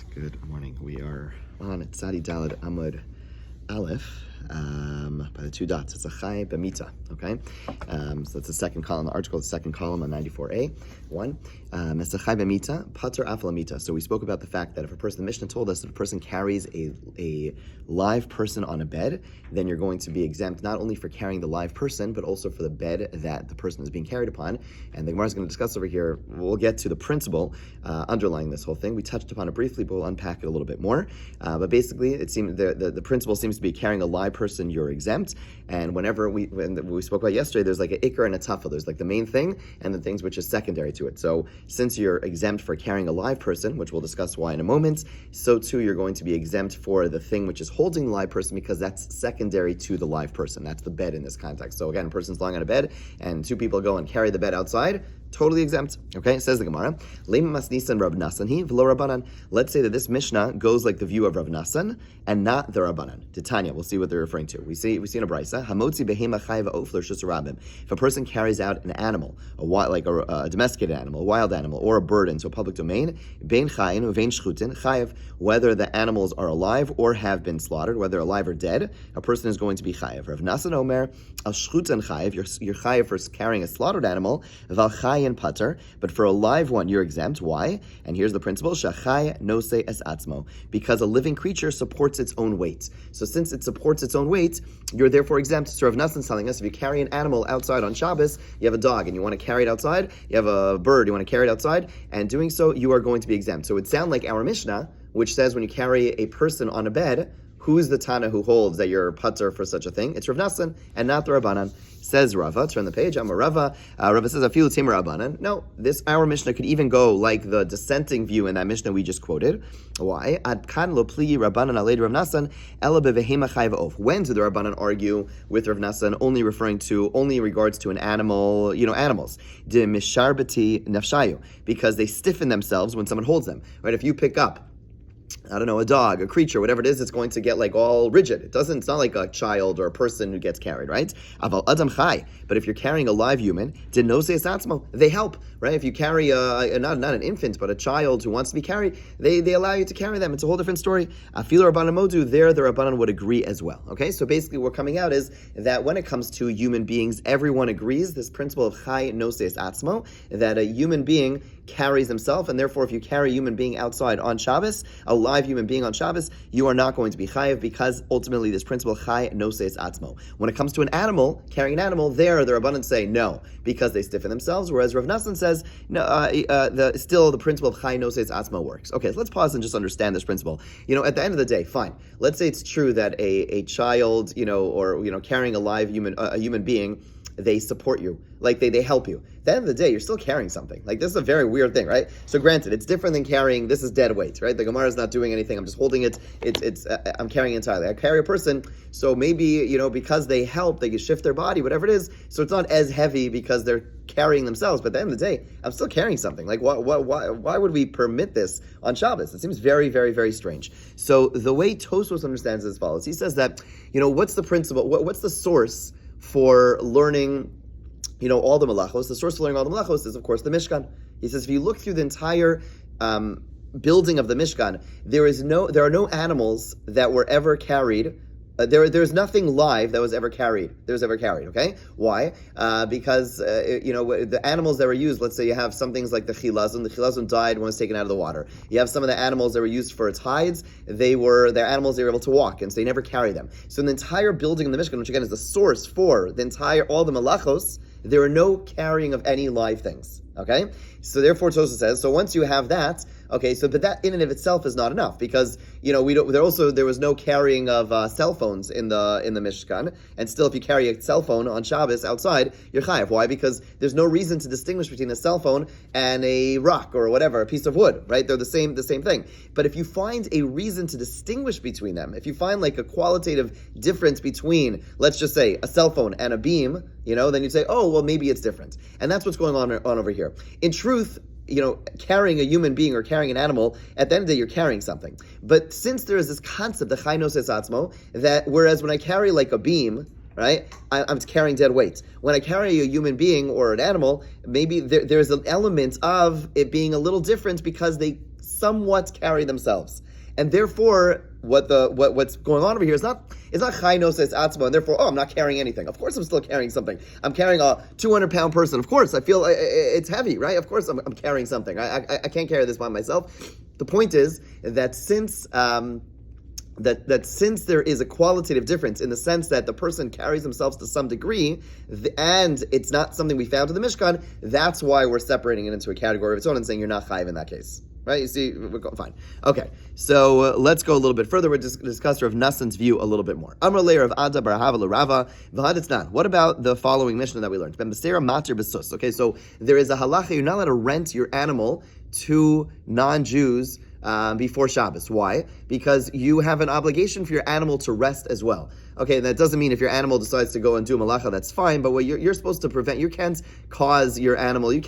right, good morning. We are on Tzadi Daled Amud Aleph by the two dots. It's a Chai B'mita, okay? So that's the second column, the article, the second column on 94a, 1. It's a Chai B'mita, Pater Af L'mita. So we spoke about the fact that if a person, the Mishnah told us, if a person carries a live person on a bed, then you're going to be exempt not only for carrying the live person, but also for the bed that the person is being carried upon. And the Gemara is going to discuss over here, we'll get to the principle underlying this whole thing. We touched upon it briefly, but we'll unpack it a little bit more. But basically, it seems the principle seems to be carrying a live person, you're exempt. And when we spoke about yesterday, there's like an ikar and a tafel. There's like the main thing and the things which is secondary to it. So since you're exempt for carrying a live person, which we'll discuss why in a moment, so too you're going to be exempt for the thing which is holding the live person, because that's secondary to the live person. That's the bed in this context. So again, a person's lying on a bed and two people go and carry the bed outside, totally exempt. Okay, says the Gemara. Let's say that this Mishnah goes like the view of Rav Nassan and not the Rabbanan. Titania, we'll see what they're referring to. We see in a brisa, if a person carries out an animal, a domesticated animal, a wild animal, or a bird into a public domain, whether the animals are alive or have been slaughtered, whether alive or dead, a person is going to be chayav. Rav Nassan Omer, al shchutan chayav, you're chayav for carrying a slaughtered animal, val chayin pater, but for a live one, you're exempt. Why? And here's the principle, shachay nose es atzmo, because a living creature supports its own weight. So since it supports its own weight, you're therefore exempt. So Rav Nassan's telling us, if you carry an animal outside on Shabbos, you have a dog and you want to carry it outside, you have a bird, you want to carry it outside, and doing so, you are going to be exempt. So it sounds like our Mishnah, which says when you carry a person on a bed, who's the Tana who holds that you're pater for such a thing? It's Rav Nassan and not the Rabbanan. Says Rava, turn the page, I'm a Rava. Rava says, Afilu Timur Rabbanan. No, our Mishnah could even go like the dissenting view in that Mishnah we just quoted. Why? Ad kan lo pli Rabbanan alei Rav Nassan, ela bevehema chayva of. When did the Rabbanan argue with Rav Nassan, only in regards to an animal, animals? De misharbati nafshayu, because they stiffen themselves when someone holds them. Right? If you pick up, a dog, a creature, whatever it is, it's going to get like all rigid. It's not like a child or a person who gets carried, right? Aval adam chai. But if you're carrying a live human, they help, right? If you carry not an infant, but a child who wants to be carried, they allow you to carry them. It's a whole different story. Afilu Rabbanan modu, there the Rabbanan would agree as well. Okay, so basically what we're coming out is that when it comes to human beings, everyone agrees, this principle of chai noses atzmo, that a human being carries himself, and therefore if you carry a human being outside on Shabbos, a live human being on Shabbos, you are not going to be chayiv, because ultimately this principle chai noses atzmo. When it comes to an animal, carrying an animal, there the Rabbanan say no, because they stiffen themselves, whereas Rav Nassan says no. Still the principle of chai noses atzmo works. Okay, so let's pause and just understand this principle. At the end of the day, fine. Let's say it's true that a child, or carrying a live human being, they support you, like they help you. At the end of the day, you're still carrying something. Like, this is a very weird thing, right? So granted, it's different than carrying, this is dead weight, right? The Gemara is not doing anything, I'm just holding it, I'm carrying it entirely. I carry a person, so maybe, because they help, they can shift their body, whatever it is, so it's not as heavy because they're carrying themselves, but at the end of the day, I'm still carrying something. Like, why would we permit this on Shabbos? It seems very, very, very strange. So the way Tosfos understands it as follows. He says that, what's the principle, what's the source for learning, all the malachos? The source for learning all the malachos is, of course, the Mishkan. He says, if you look through the entire building of the Mishkan, there are no animals that were ever carried. There's nothing live that was ever carried. Okay, why? Because the animals that were used. Let's say you have some things like the chilazon. The chilazon died when it was taken out of the water. You have some of the animals that were used for its hides. They're animals they were able to walk, and so they never carry them. So in the entire building in the Mishkan, which again is the source for all the malachos, there are no carrying of any live things. Okay, so therefore Tosfos says, so once you have that, okay, so but that in and of itself is not enough, because there was no carrying of cell phones in the Mishkan, and still if you carry a cell phone on Shabbos outside, you're chayav. Why? Because there's no reason to distinguish between a cell phone and a rock or whatever, a piece of wood, right? They're the same thing. But if you find a reason to distinguish between them, if you find like a qualitative difference between, let's just say, a cell phone and a beam, then you'd say, oh, well, maybe it's different. And that's what's going on over here. In truth, carrying a human being or carrying an animal, at the end of the day, you're carrying something. But since there is this concept, the chai noses atzmo, that whereas when I carry like a beam, right, I'm carrying dead weight. When I carry a human being or an animal, maybe there's an element of it being a little different because they somewhat carry themselves. And therefore, what's going on over here is not chai noses atzma, and therefore, I'm not carrying anything. Of course I'm still carrying something. I'm carrying a 200-pound person. Of course, I feel it's heavy, right? Of course I'm carrying something. I can't carry this by myself. The point is that since since there is a qualitative difference in the sense that the person carries themselves to some degree, and it's not something we found in the Mishkan, that's why we're separating it into a category of its own and saying you're not chayiv in that case. Right? You see, fine. Okay, so let's go a little bit further. We'll discuss Rav Nassan's view a little bit more. Amar layer of Ada Barahava Larava V'haditznan. What about the following Mishnah that we learned? Ben Basera Matir Besus. Okay, so there is a halacha, you're not allowed to rent your animal to non-Jews before Shabbos. Why? Because you have an obligation for your animal to rest as well. Okay, that doesn't mean if your animal decides to go and do malacha, that's fine. But what you're supposed to prevent, you can't cause your animal. You're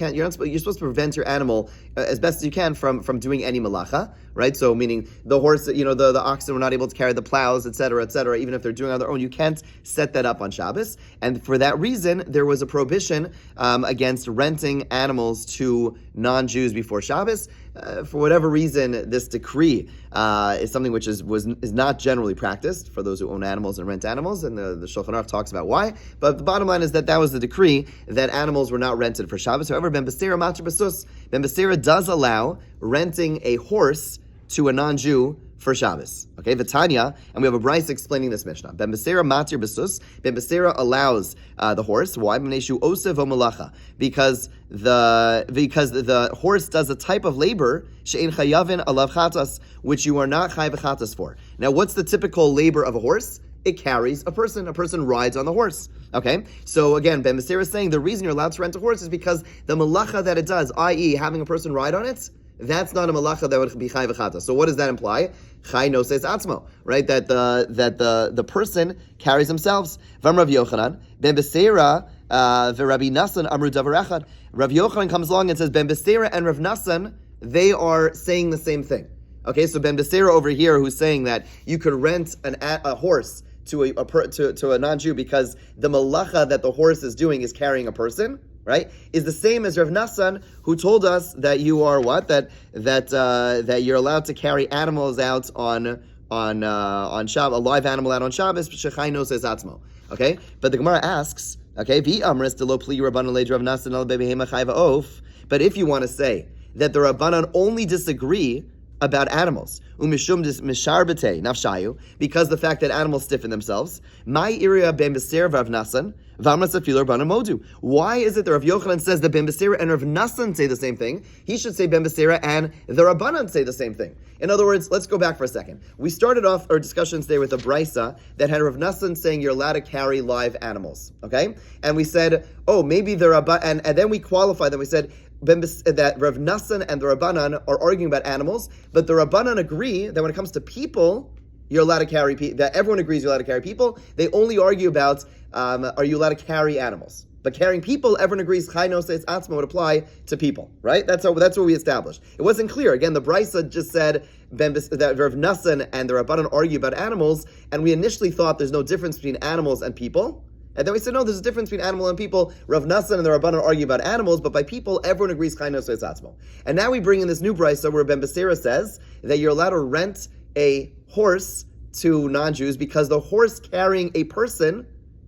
supposed to prevent your animal as best as you can from doing any malacha, right? So meaning the horse, the oxen were not able to carry the plows, etc., even if they're doing it on their own, you can't set that up on Shabbos. And for that reason, there was a prohibition against renting animals to non-Jews before Shabbos. For whatever reason, this decree is something which is not generally practiced for those who own animals and rent animals, and the Shulchan Aruch talks about why. But the bottom line is that was the decree that animals were not rented for Shabbos. However, Ben Basera Matir Besus, Ben Basera does allow renting a horse to a non-Jew for Shabbos. Okay, Vitanya, and we have a brayso explaining this Mishnah. Ben Basera Matir Besus. Ben Basera allows the horse. Why? Because the horse does a type of labor she'ein chayavin alav chatas, which you are not chayav chatas for. Now, what's the typical labor of a horse? It carries a person. A person rides on the horse. Okay? So again, Ben Basera is saying the reason you're allowed to rent a horse is because the malacha that it does, i.e. having a person ride on it, that's not a malacha that would be chai v'chata. So what does that imply? Chai noses atzmo, right? That the person carries themselves. Vam Rav Yochanan Ben Basera v'Rabbi Nassan amru davar echad. Rav Yochanan comes along and says Ben Basera and Rav Nassan, they are saying the same thing. Okay, so Ben Basera over here, who's saying that you could rent a horse to a non-Jew because the malacha that the horse is doing is carrying a person, right? Is the same as Rav Nassan, who told us that you are what? That you're allowed to carry animals out on Shabbos, a live animal out on Shabbos. Shechai noses atzmo. Okay, but the Gemara asks, okay, vi amris delo pli rabbanan leid Rav Nassan al bebehema chayva of. But if you want to say that the Rabbanan only disagree about animals, umishum misharbete nafshayu, because the fact that animals stiffen themselves, my area ben Basera Rav Nassan. Why is it that Rav Yochanan says that Ben Basera and Rav Nassan say the same thing? He should say Ben Basera and the Rabbanan say the same thing. In other words, let's go back for a second. We started off our discussion today with a brayso that had Rav Nassan saying you're allowed to carry live animals, okay? And we said, maybe the Rabbanan, and then we qualified them. We said that Rav Nassan and the Rabbanan are arguing about animals, but the Rabbanan agree that when it comes to people, you're allowed to carry people, that everyone agrees you're allowed to carry people. They only argue about, are you allowed to carry animals? But carrying people, everyone agrees, chai noses atzma would apply to people, right? That's what we established. It wasn't clear. Again, the brayso just said that Rav Nassan and the Rabbanan argue about animals, and we initially thought there's no difference between animals and people. And then we said, no, there's a difference between animal and people. Rav Nassan and the Rabbanan argue about animals, but by people, everyone agrees, chai noses atzma. And now we bring in this new brayso where Ben Basera says that you're allowed to rent a horse to non-Jews because the horse carrying a person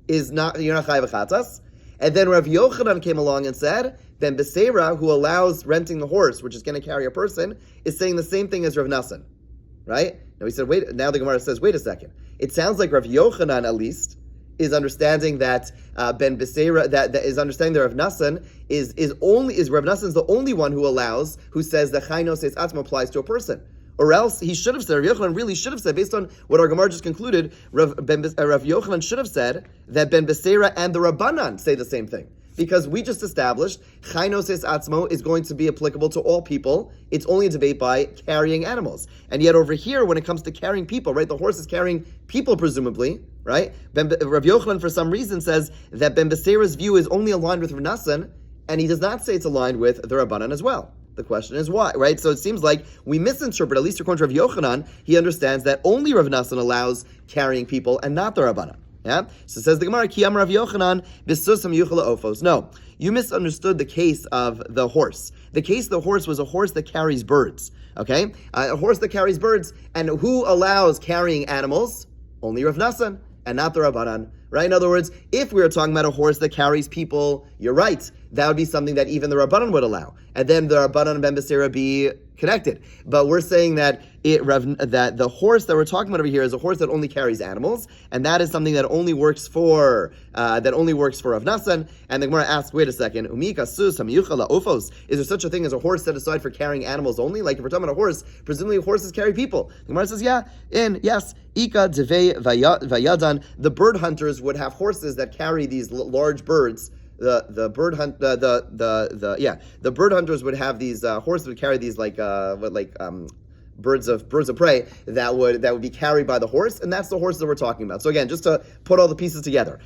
is not, you're not chai v'chatas. And then Rav Yochanan came along and said, Ben Basera, who allows renting the horse, which is going to carry a person, is saying the same thing as Rav Nassan, right? Now we said, now the Gemara says, wait a second. It sounds like Rav Yochanan, at least, is understanding that Ben Basera, that is understanding that Rav Nassan is Rav Nassan's the only one who says that chai noses atzma applies to a person. Or else he should have said, Rav Yochanan really should have said, based on what our Gemara just concluded, Rav Yochanan should have said that Ben Basera and the Rabbanan say the same thing. Because we just established, chai noses atzmo is going to be applicable to all people. It's only a debate by carrying animals. And yet over here, when it comes to carrying people, right, the horse is carrying people presumably, right? Rav Yochanan, for some reason, says that Ben Basera's view is only aligned with Rav Nassan, and he does not say it's aligned with the Rabbanan as well. The question is why, right? So it seems like we misinterpret, at least according to Rav Yochanan, he understands that only Rav Nassan allows carrying people and not the Rabbanan. Yeah? So it says the Gemara, Ki Amar Rav Yochanan, Bisusam Yuchala Ofos. No, you misunderstood the case of the horse. The case of the horse was a horse that carries birds. Okay, a horse that carries birds, and who allows carrying animals? Only Rav Nassan, and not the Rabbanan. Right? In other words, if we were talking about a horse that carries people, you're right. That would be something that even the Rabbanan would allow. And then the Rabbanan and Ben Basira be connected. But we're saying that that the horse that we're talking about over here is a horse that only carries animals, and that is something that only works for Rav Nassan. And the Gemara asks, wait a second, is there such a thing as a horse set aside for carrying animals only? Like if we're talking about a horse, presumably horses carry people. The Gemara says, yes, Ika Devei Vayadan, the bird hunters would have horses that carry these large birds. The bird hunters would have these horses would carry these birds of prey that would be carried by the horse, and that's the horse that we're talking about. So again, just to put all the pieces together,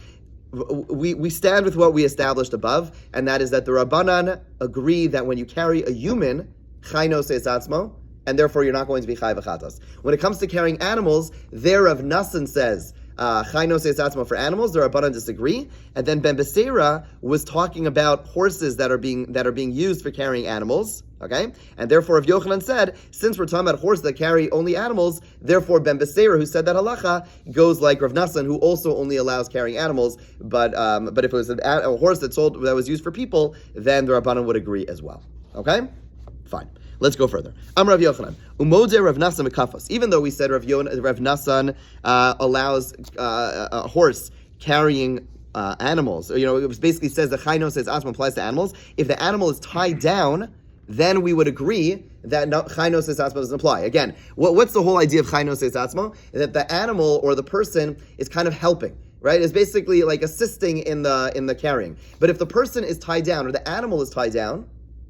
we stand with what we established above, and that is that the Rabbanan agree that when you carry a human, chai noses atzmo, and therefore you're not going to be chai v'chatas. When it comes to carrying animals, there Rav Nassan says chai noses atzmo for animals. The Rabbanan disagree, and then Ben Basira was talking about horses that are being used for carrying animals. Okay, and therefore, if Yochanan said, since we're talking about horses that carry only animals, therefore Ben Basira, who said that halacha, goes like Rav Nassan, who also only allows carrying animals. But if it was a horse that was used for people, then the Rabbanan would agree as well. Okay, fine. Let's go further. Rav Yochanan, umode Rav Nassan mekafos. Even though we said Rav Nassan allows a horse carrying animals, it basically says the chai noses atzmo applies to animals. If the animal is tied down, then we would agree that chai noses atzmo doesn't apply. Again, what's the whole idea of chai noses atzmo? That the animal or the person is kind of helping, right? It's basically like assisting in the carrying. But if the person is tied down or the animal is tied down,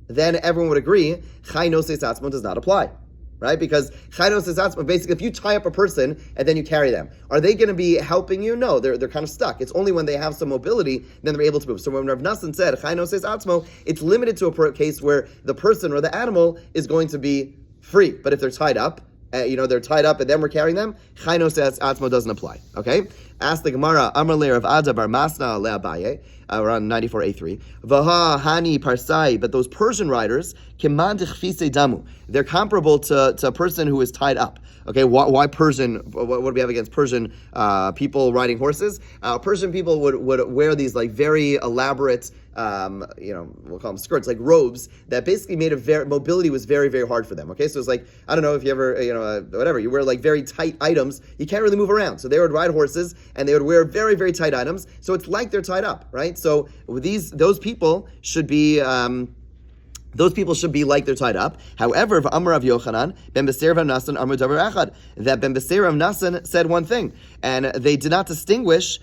then everyone would agree chai noses atzmo does not apply. Right? Because chai noses atzmo, basically, if you tie up a person and then you carry them, are they going to be helping you? No, they're kind of stuck. It's only when they have some mobility, then they're able to move. So when Rav Nassan said chai noses atzmo, it's limited to a case where the person or the animal is going to be free. But if they're tied up, they're tied up and then we're carrying them, chai noses atzmo doesn't apply. Okay? Ask the Gemara, Amar le Rav Ada bar Masna le Abaye, around 94a3. Vaha hani parsai, but those Persian riders, keman dechfise damu, they're comparable to a person who is tied up. Okay, why Persian? What do we have against Persian people riding horses? Persian people would wear these like very elaborate, we'll call them skirts, like robes that basically made mobility was very, very hard for them. Okay, so it's like, I don't know if you ever, you wear like very tight items, you can't really move around. So they would ride horses and they would wear very, very tight items. So it's like they're tied up, right? So those people should be. Those people should be like they're tied up. However, Amar Rav Yochanan, Ben Basira Rav Nassan Amar Davar Echad, that Ben Basira Rav Nassan said one thing, and they did not distinguish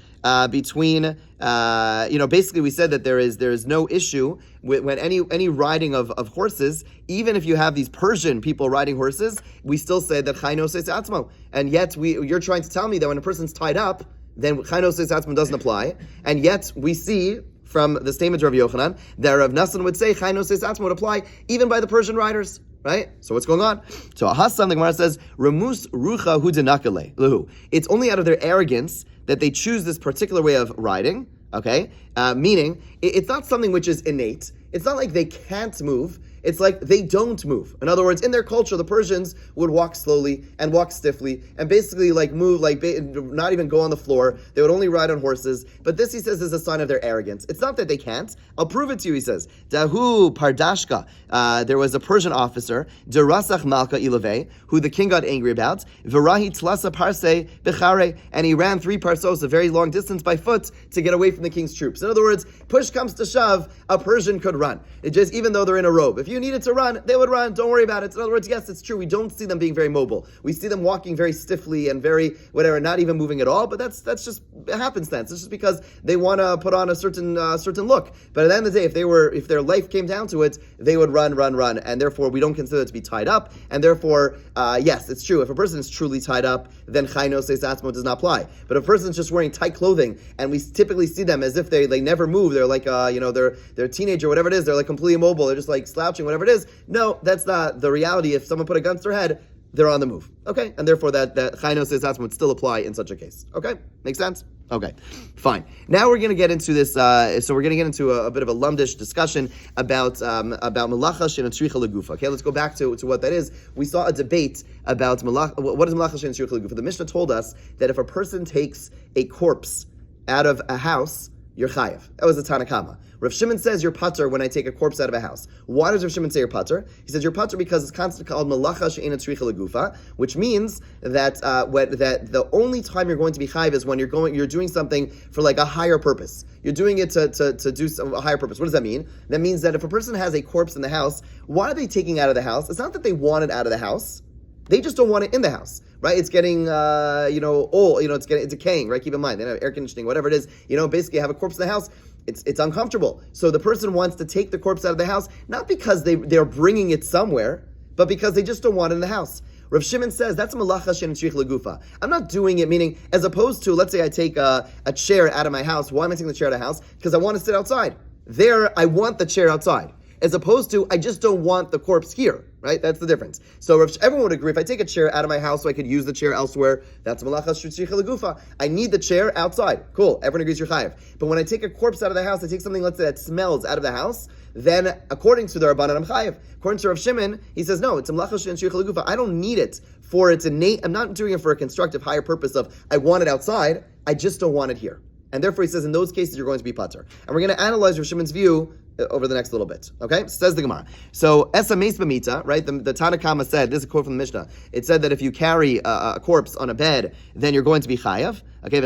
between, basically we said that there is no issue when any riding of horses, even if you have these Persian people riding horses, we still say that chai noses atzmo, and yet you're trying to tell me that when a person's tied up, then chai noses atzmo doesn't apply, and yet we see from the statement of Rav Yochanan that Rav Nassan would say chai noses atzmo would apply even by the Persian riders, right? So what's going on? So Hassan, the Gemara says, Remus rucha hu denakale lehu. It's only out of their arrogance that they choose this particular way of riding, okay? Meaning, it's not something which is innate. It's not like they can't move. It's like they don't move. In other words, in their culture, the Persians would walk slowly and walk stiffly and basically like move, like not even go on the floor. They would only ride on horses. But this, he says, is a sign of their arrogance. It's not that they can't. I'll prove it to you, he says. Dahu Pardashka. There was a Persian officer, Derasach Malka Ilave, who the king got angry about. Virahi Tlasa Parse Bechare. And he ran 3 parsos, a very long distance by foot, to get away from the king's troops. In other words, push comes to shove, a Persian could run. It just, even though they're in a robe. If you needed to run, they would run. Don't worry about it. In other words, yes, it's true. We don't see them being very mobile. We see them walking very stiffly and very whatever, not even moving at all. But that's just happenstance. It's just because they want to put on a certain look. But at the end of the day, if their life came down to it, they would run, and therefore we don't consider it to be tied up. And therefore, yes, it's true. If a person is truly tied up, then chai noses atzmo does not apply. But if a person is just wearing tight clothing, and we typically see them as if they never move, they're like they're a teenager, whatever it is, they're like completely immobile, they're just like slouching, whatever it is. No, that's not the reality. If someone put a gun to their head, they're on the move. Okay? And therefore that chai noses atzmo would still apply in such a case. Okay? Makes sense? Okay, fine. Now we're going to get into this. So we're going to get into a bit of a lumdish discussion about malacha she'eina tzricha legufa. Okay, let's go back to what that is. We saw a debate about malacha. What is malacha she'eina tzricha legufa? The Mishnah told us that if a person takes a corpse out of a house, you're chayav. That was a Tanakama. Rav Shimon says you're pater when I take a corpse out of a house. Why does Rav Shimon say you're pater? He says you're pater because it's constantly called malacha she'eina tzricha legufa, which means that that the only time you're going to be chayav is when you're doing something for like a higher purpose. You're doing it to do a higher purpose. What does that mean? That means that if a person has a corpse in the house, why are they taking it out of the house? It's not that they want it out of the house. They just don't want it in the house, right? It's getting, old, it's decaying, right? Keep in mind, they have air conditioning, whatever it is, basically have a corpse in the house, it's uncomfortable. So the person wants to take the corpse out of the house, not because they're bringing it somewhere, but because they just don't want it in the house. Rav Shimon says, that's malacha she'eina tzricha legufa. I'm not doing it, meaning, as opposed to, let's say I take a chair out of my house. Why am I taking the chair out of the house? Because I want to sit outside. There, I want the chair outside. As opposed to, I just don't want the corpse here, right? That's the difference. So everyone would agree, if I take a chair out of my house so I could use the chair elsewhere, that's malacha she'eina legufa. I need the chair outside. Cool, everyone agrees you're chayav. But when I take a corpse out of the house, I take something, let's say, that smells out of the house, then according to the Rabbanan, I'm chayav. According to Rav Shimon, he says, no, it's malacha she'eina legufa. I don't need it for its innate, I'm not doing it for a constructive higher purpose of, I want it outside, I just don't want it here. And therefore he says, in those cases, you're going to be pater. And we're going to analyze Rav Shimon's view over the next little bit. Okay? Says the Gemara. So, Esa meis b'mita, right? The Tanakama said, this is a quote from the Mishnah, it said that if you carry a corpse on a bed, then you're going to be chayav. Okay,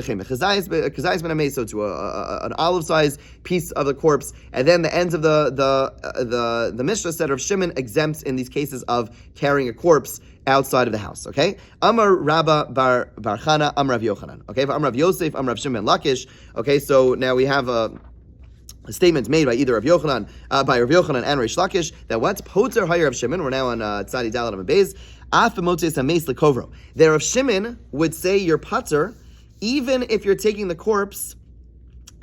so to an olive-sized piece of the corpse, and then the ends of the Mishnah said Rav Shimon exempts in these cases of carrying a corpse outside of the house. Okay, Amar Rabba Bar Chana, Amar Rav Yochanan. Okay, Amar Rav Yosef, Amar Rav Shimon Lakish. Okay, so now we have a statement made by either Rav Yochanan, and Reish Lakish that what's poter higher Rav Shimon. We're now on Tzadi Dalet Amud Beis. Af b'motzes hameis lekovro. There Rav Shimon would say you're pater even if you're taking the corpse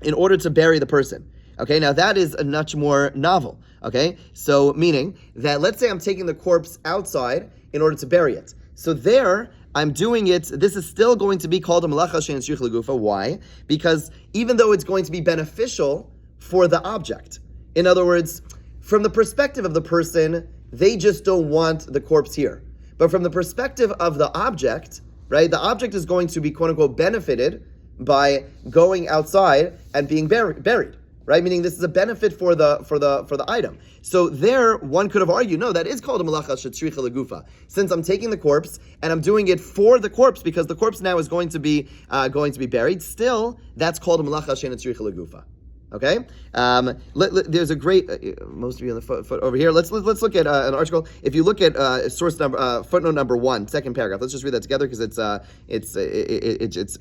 in order to bury the person. Okay, now that is a much more novel. Okay, so meaning that let's say I'm taking the corpse outside in order to bury it. So there, I'm doing it, this is still going to be called a malacha she'eina tzricha legufa. Why? Because even though it's going to be beneficial for the object, in other words, from the perspective of the person, they just don't want the corpse here. But from the perspective of the object, right, the object is going to be quote unquote benefited by going outside and being buried. Right, meaning this is a benefit for the item. So there, one could have argued, no, that is called a malacha she'eina tzricha legufa. Since I'm taking the corpse and I'm doing it for the corpse because the corpse now is going to be buried. Still, that's called a malacha she'eina tzricha legufa. Okay, there's a great most of you on the foot over here. Let's look at an article. If you look at source number footnote number 1, second paragraph. Let's just read that together because it's I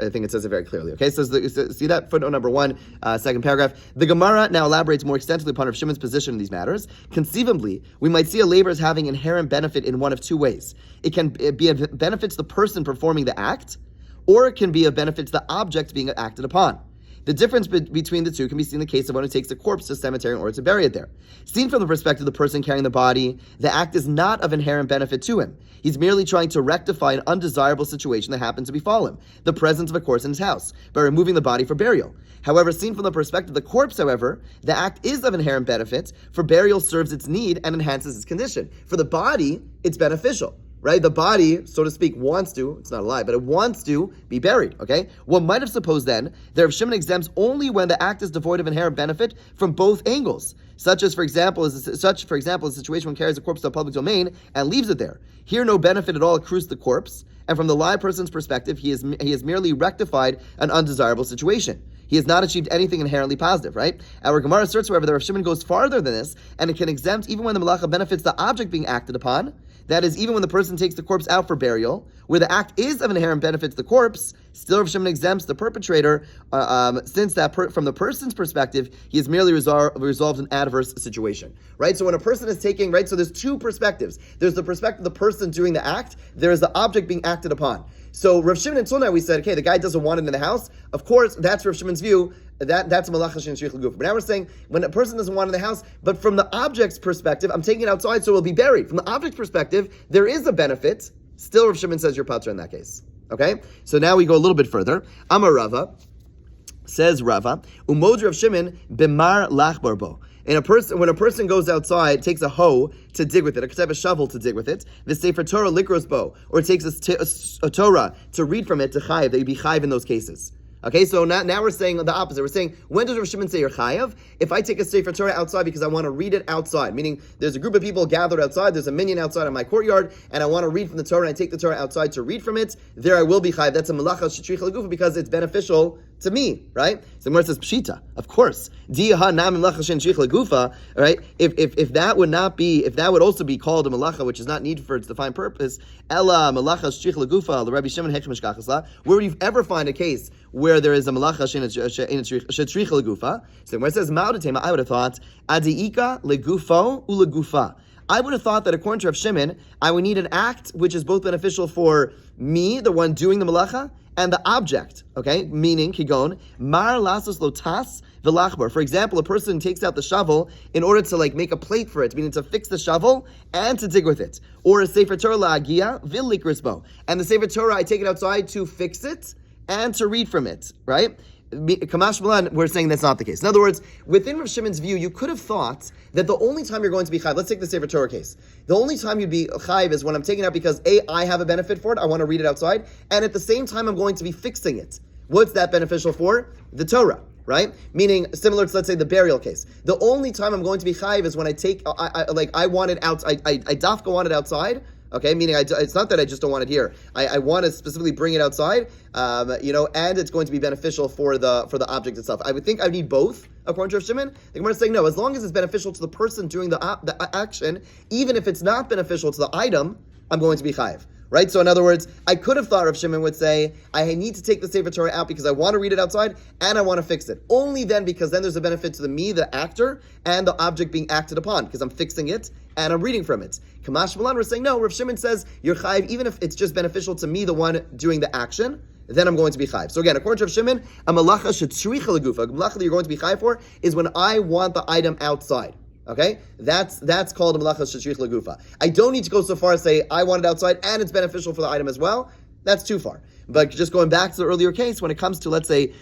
think it says it very clearly. Okay, so see that footnote number 1, second paragraph. The Gemara now elaborates more extensively upon Rav Shimon's position in these matters. Conceivably, we might see a labor as having inherent benefit in one of two ways. It can be a benefit to the person performing the act, or it can be a benefit to the object being acted upon. The difference between the two can be seen in the case of one who takes a corpse to a cemetery in order to bury it there. Seen from the perspective of the person carrying the body, the act is not of inherent benefit to him. He's merely trying to rectify an undesirable situation that happened to befall him, the presence of a corpse in his house, by removing the body for burial. However, seen from the perspective of the corpse, however, the act is of inherent benefit, for burial serves its need and enhances its condition. For the body, it's beneficial. Right? The body, so to speak, wants to, it's not alive, but it wants to be buried, okay? One might have supposed then that Rav Shimon exempts only when the act is devoid of inherent benefit from both angles. Such, for example, is a situation when carries a corpse to a public domain and leaves it there. Here, no benefit at all accrues to the corpse, and from the live person's perspective, he has merely rectified an undesirable situation. He has not achieved anything inherently positive, right? Our Gemara asserts, however, that Rav Shimon goes farther than this, and it can exempt even when the malacha benefits the object being acted upon. That is, even when the person takes the corpse out for burial, where the act is of inherent benefit to the corpse, still Rav Shimon exempts the perpetrator, since that from the person's perspective, he has merely resolved an adverse situation, right? So when a person is taking, right, so there's two perspectives. There's the perspective of the person doing the act, there is the object being acted upon. So Rav Shimon, until now we said, okay, the guy doesn't want it in the house. Of course, that's Rav Shimon's view. That's a malacha she'eina tzricha legufa. But now we're saying when a person doesn't want it in the house, but from the object's perspective, I'm taking it outside so it will be buried. From the object's perspective, there is a benefit. Still, Rav Shimon says you're pater in that case. Okay? So now we go a little bit further. Amar Rava. Says Rava, Umod Rav Shimon b'mar lachbar bo. And when a person goes outside, takes a hoe to dig with it, a type of shovel to dig with it, the Sefer Torah likros bo, or takes a Torah to read from it to chayiv, that you'd be chayiv in those cases. Okay, so now we're saying the opposite. We're saying, when does Rav Shimon say you're chayav? If I take a Sefer Torah outside because I want to read it outside, meaning there's a group of people gathered outside, there's a minyan outside of my courtyard, and I want to read from the Torah, and I take the Torah outside to read from it, there I will be chayav. That's a malacha shetricha legufa because it's beneficial to me, right? So where it says pshita, of course. Diyaha nam malacha shen shetricha legufa, right? If that would not be, if that would also be called a malacha, which is not needed for its defined purpose, ella malacha shetricha legufa, the Rabbi Shimon hekhem mishkachasla, where would you ever find a case where there is a malacha shetricha legufa? So when it says ma'odatema, I would have thought adiika legufo ulegufa. I would have thought that according to Rav Shimon, I would need an act which is both beneficial for me, the one doing the malacha, and the object. Okay, meaning kigon mar lasos lotas v'lachbar. For example, a person takes out the shovel in order to make a plate for it, meaning to fix the shovel and to dig with it, or a sefer Torah la'agia v'likris bo. And the sefer Torah, I take it outside to fix it and to read from it, right? Kamash Malan, we're saying that's not the case. In other words, within Rav Shimon's view, you could have thought that the only time you're going to be chayiv, let's take the Sefer Torah case. The only time you'd be chayiv is when I'm taking it out because A, I have a benefit for it, I want to read it outside, and at the same time I'm going to be fixing it. What's that beneficial for? The Torah, right? Meaning, similar to, let's say, the burial case. The only time I'm going to be chayiv is when I take, I want it out, I dafka want it outside. Okay, meaning it's not that I just don't want it here. I want to specifically bring it outside, and it's going to be beneficial for the object itself. I would think I need both, according to Rav Shimon. The Gemara is saying no. As long as it's beneficial to the person doing the action, even if it's not beneficial to the item, I'm going to be chayiv. Right? So in other words, I could have thought Rav Shimon would say, I need to take the Sefer Torah out because I want to read it outside and I want to fix it. Only then, because then there's a benefit to me, the actor, and the object being acted upon, because I'm fixing it and I'm reading from it. Kamash Malan, we're saying, no, Rav Shimon says, you're chayiv, even if it's just beneficial to me, the one doing the action, then I'm going to be chayiv. So again, according to Rav Shimon, a malacha shetricha legufa, a malacha that you're going to be chayiv for, is when I want the item outside. Okay, that's called a malacha shetricha legufa. I don't need to go so far as say I want it outside and it's beneficial for the item as well. That's too far. But just going back to the earlier case, when it comes to, let's say,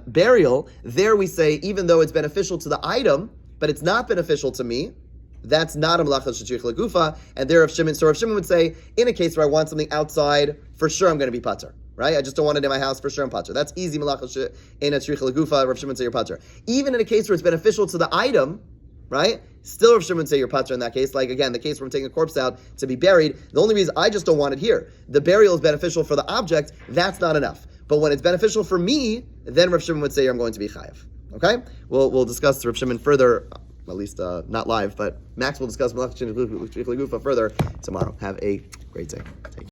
burial, there we say even though it's beneficial to the item, but it's not beneficial to me, that's not a malacha shetricha legufa. And there, Rav Shimon would say, in a case where I want something outside, for sure I'm going to be pater. Right? I just don't want it in my house, for sure I'm pater. That's easy malacha in a shetricha legufa. Rav Shimon would say you're pater. Even in a case where it's beneficial to the item, right? Still, Rav Shimon would say you're pater in that case. Like again, the case where I'm taking a corpse out to be buried. The only reason I just don't want it here. The burial is beneficial for the object. That's not enough. But when it's beneficial for me, then Rav Shimon would say I'm going to be chayiv. Okay? We'll discuss Rav Shimon further. At least not live, but Max will discuss Malach Shetricha Legufa further tomorrow. Have a great day. Take care.